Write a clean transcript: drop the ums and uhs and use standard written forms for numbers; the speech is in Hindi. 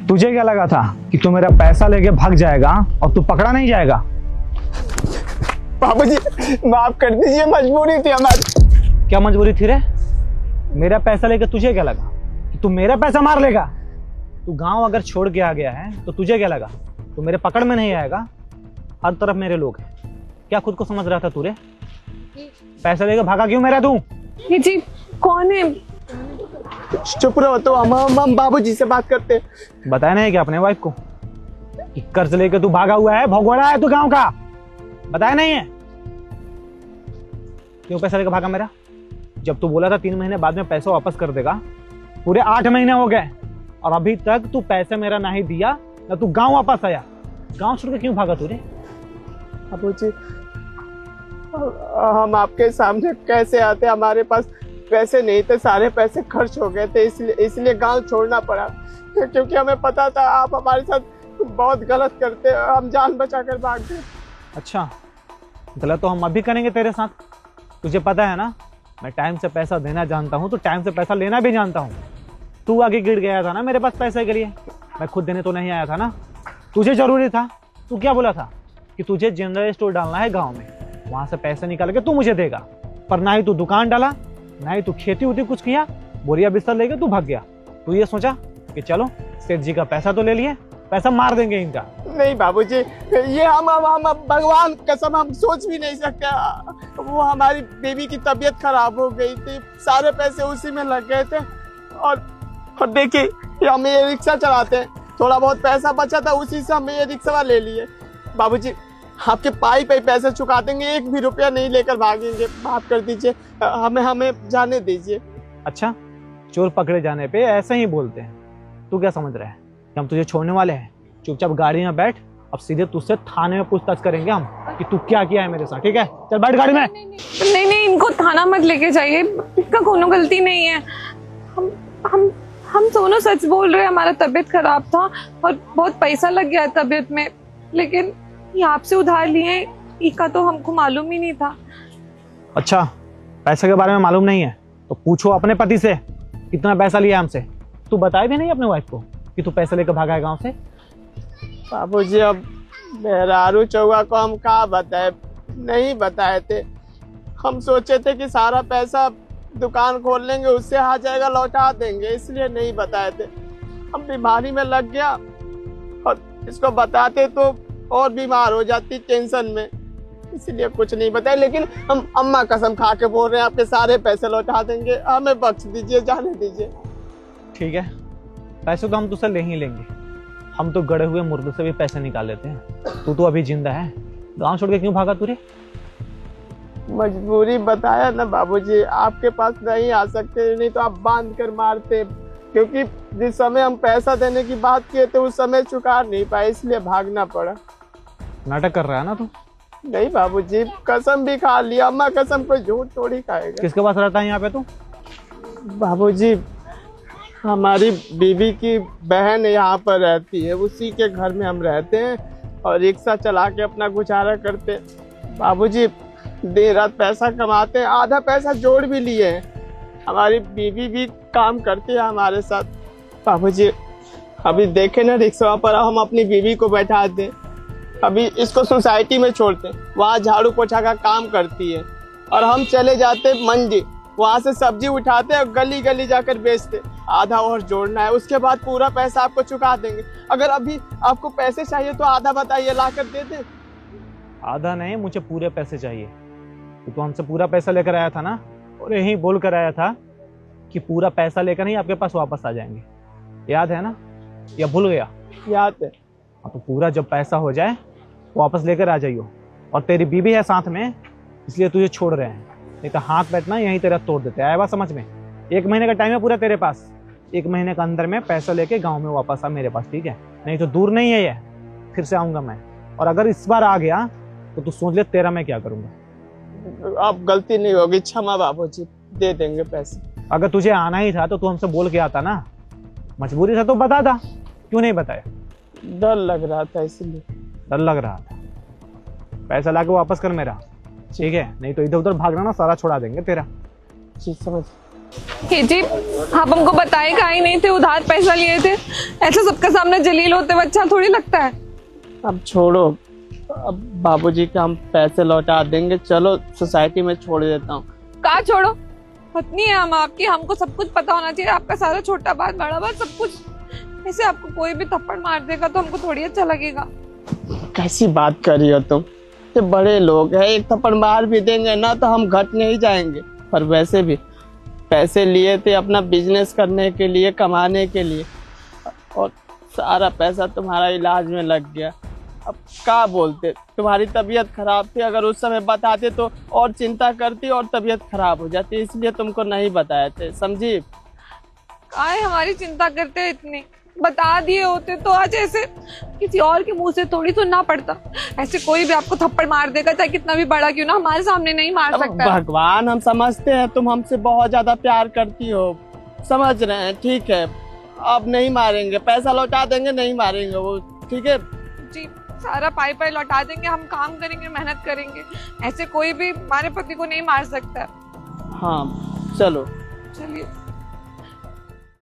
तुझे क्या लगा था कि तू मेरा पैसा लेके भाग जाएगा और तू पकड़ा नहीं जाएगा? बाबूजी माफ कर दीजिए, मजबूरी थी हमारी। क्या मजबूरी थी रे? मेरा पैसा लेके तुझे क्या लगा कि तू मेरा पैसा मार लेगा? तू गांव अगर छोड़ के आ गया है तो तुझे क्या लगा तू मेरे पकड़ में नहीं आएगा? हर तरफ मेरे लोग हैं। क्या खुद को समझ रहा था तू रे? पैसा लेके भागा क्यों मेरा तू? ये जी कौन है? चुप रहो, तो हम बाबूजी से बात करते। बताया नहीं क्या अपने वाइफ को कि कर्ज लेके तू भागा हुआ है, भगोड़ा है तू गांव का? बताया नहीं है? क्यों पैसा लेके भागा मेरा? जब तू बोला था 3 महीने बाद में पैसा वापस कर देगा, पूरे 8 महीने हो गए और अभी तक तू पैसा मेरा नहीं दिया ना तू गांव वापस आया। गांव छोड़ के क्यों भागा तू रे? बाबूजी हम आपके सामने कैसे आते? हमारे पास पैसे नहीं थे, सारे पैसे खर्च हो गए थे, इसलिए गांव छोड़ना पड़ा, क्योंकि हमें पता था आप हमारे साथ बहुत गलत करते। हम जान बचा कर भाग गए। अच्छा, गलत तो हम अभी करेंगे तेरे साथ। तुझे पता है ना, मैं टाइम से पैसा देना जानता हूँ तो टाइम से पैसा लेना भी जानता हूँ। तू आगे गिर गया था ना मेरे पास पैसे के लिए, मैं खुद देने तो नहीं आया था ना। तुझे जरूरी था, तू क्या बोला था कि तुझे जनरल स्टोर डालना है गांव में, वहां से पैसे निकाल के तू मुझे देगा। पर ना ही तू दुकान डाला, ना ही तू खेती उती कुछ किया, बोरिया बिस्तर लेके तू भाग गया। तू ये सोचा कि चलो सेठ जी का पैसा तो ले लिए, पैसा मार देंगे इनका। नहीं बाबूजी, ये हम भगवान कसम हम सोच भी नहीं सकते। वो हमारी बेबी की तबीयत खराब हो गई थी, सारे पैसे उसी में लग गए थे। और देखिए हम ये रिक्शा चलाते हैं, थोड़ा बहुत पैसा बचा था उसी से हम ये रिक्शा ले लिए। बाबूजी आपके पाई पे पैसे चुका देंगे, 1 भी रुपया नहीं लेकर भागेंगे। माफ कर दीजिए, हमें जाने दीजिए। अच्छा, चोर पकड़े जाने पे ऐसे ही बोलते हैं। तू क्या समझ रहा है कि हम तुझे छोड़ने वाले हैं? चुपचाप गाड़ी में बैठ, अब सीधे तुझसे थाने में पूछताछ करेंगे हम कि तू क्या किया है मेरे साथ। ठीक है, चल बैठ गाड़ी में। नहीं, इनको थाना मत लेके जाइए, इनका कोनो गलती नहीं है। हम दोनों सच बोल रहे हैं, हमारा तबीयत खराब था और बहुत पैसा लग गया तबीयत में, लेकिन ये आपसे उधार लिए, इसका तो हमको मालूम ही नहीं था। अच्छा, पैसे के बारे में मालूम नहीं है तो पूछो अपने पति से कितना पैसा लिया हमसे। तू बताया भी नहीं अपने वाइफ को कि तू पैसे लेकर भागा है गांव से? बाबूजी अब मेहरारू चौगा को हम कहाँ बताए, नहीं बताए थे। हम सोचे थे कि सारा पैसा दुकान खोल लेंगे, उससे आ जाएगा, लौटा देंगे, इसलिए नहीं बताए थे। हम बीमारी में लग गया और इसको बताते तो और बीमार हो जाती टेंशन में, इसलिए कुछ नहीं बताया। लेकिन हम अम्मा कसम खा के बोल रहे हैं आपके सारे पैसे लौटा देंगे, हमें बख्श दीजिए, जाने दीजिए। ठीक है, पैसे तो हम तुझसे ले ही लेंगे। हम तो गड़े हुए मुर्दे से भी पैसे निकाल लेते हैं। तू तो अभी जिंदा है, गांव छोड़ के क्यों भागा तू रे? मजबूरी बताया ना बाबूजी, आपके पास नहीं आ सकते, नहीं तो आप बांध कर मारते। क्योंकि जिस समय हम पैसा देने की बात किए थे उस समय चुका नहीं पाए, इसलिए भागना पड़ा। नाटक कर रहा है ना तू? नहीं बाबूजी, कसम भी खा लिया, अम्मा कसम को झूठ थोड़ी खाएगा। किसके पास रहता है यहाँ पे तू? बाबूजी हमारी बीवी की बहन यहाँ पर रहती है, उसी के घर में हम रहते हैं और रिक्शा चला के अपना गुजारा करते हैं। बाबूजी देर रात पैसा कमाते हैं, आधा पैसा जोड़ भी लिए हैं। हमारी बीवी भी काम करती है हमारे साथ। बाबूजी अभी देखे ना रिक्शा पर हम अपनी बीवी को बैठा दें, अभी इसको सोसाइटी में छोड़ते हैं, वहाँ झाड़ू पोछा का काम करती है और हम चले जाते मंडी, वहाँ से सब्जी उठाते और गली गली जाकर बेचते। आधा और जोड़ना है, उसके बाद पूरा पैसा आपको चुका देंगे। अगर अभी आपको पैसे चाहिए तो आधा बताइए, ला कर दे दें। आधा नहीं, मुझे पूरे पैसे चाहिए। तो हमसे पूरा पैसा लेकर आया था ना, और यही बोल कर आया था कि पूरा पैसा लेकर ही आपके पास वापस आ जाएंगे। याद है ना, या भूल गया? याद है। तो पूरा जब पैसा हो जाए वापस लेकर आ जाइयो। और तेरी बीबी है साथ में, इसलिए तुझे छोड़ रहे हैं, नहीं तो हाथ बैठना यहीं तेरा तोड़ देते। आया बात समझ में? 1 महीने का टाइम है पूरा तेरे पास, 1 महीने के अंदर में पैसा लेके गाँव में वापस आ मेरे पास, ठीक है? नहीं तो दूर नहीं है ये, फिर से आऊंगा मैं। और अगर इस बार आ गया तो तू सोच ले तेरा मैं क्या करूंगा। अब गलती नहीं होगी, क्षमा बाबूजी, दे देंगे पैसे। अगर तुझे आना ही था तो तू हमसे बोल के आता ना, मजबूरी था तो बता था, क्यों नहीं बताया? डर लग रहा था इसलिए। डर लग रहा था? पैसा लाके वापस कर मेरा, ठीक है? नहीं तो इधर उधर भागना ना, सारा छोड़ा देंगे तेरा। जी समझ। कि जी आप हमको बताए का ही नहीं थे, उधार पैसा लिए थे, ऐसे सबके सामने जलील होते हुए अच्छा थोड़ी लगता है। अब छोड़ो, अब बाबूजी के हम पैसे लौटा देंगे, चलो सोसाइटी में छोड़ देता हूँ। कहा छोड़ो, पत्नी है हम आपकी, हमको सब कुछ पता होना चाहिए, आपका सारा छोटा बात बड़ा बात सब कुछ। ऐसे आपको कोई भी थप्पड़ मार देगा तो हमको थोड़ी अच्छा लगेगा। कैसी बात कर रही हो तुम? ये बड़े लोग हैं, एक थप्पड़ मार भी देंगे ना तो हम घट नहीं जाएंगे। पर वैसे भी पैसे लिए थे अपना बिजनेस करने के लिए, कमाने के लिए, और सारा पैसा तुम्हारा इलाज में लग गया। अब क्या बोलते, तुम्हारी तबीयत खराब थी, अगर उस समय बताते तो और चिंता करती और तबीयत खराब हो जाती, इसलिए तुमको नहीं बताए थे, समझी? आए हमारी चिंता करते हैं इतनी, बता दिए होते तो आज ऐसे किसी और के मुंह से थोड़ी सुनना पड़ता। ऐसे कोई भी आपको थप्पड़ मार देगा, चाहे कितना भी बड़ा क्यों ना, हमारे सामने नहीं मार सकता। भगवान, हम समझते हैं तुम हमसे बहुत ज्यादा प्यार करती हो, समझ रहे हैं, ठीक है, अब नहीं मारेंगे, पैसा लौटा देंगे, नहीं मारेंगे वो, ठीक है जी। सारा पाई पाई लौटा देंगे, हम काम करेंगे, मेहनत करेंगे, ऐसे कोई भी हमारे पति को नहीं मार सकता। हाँ चलो। चलिए।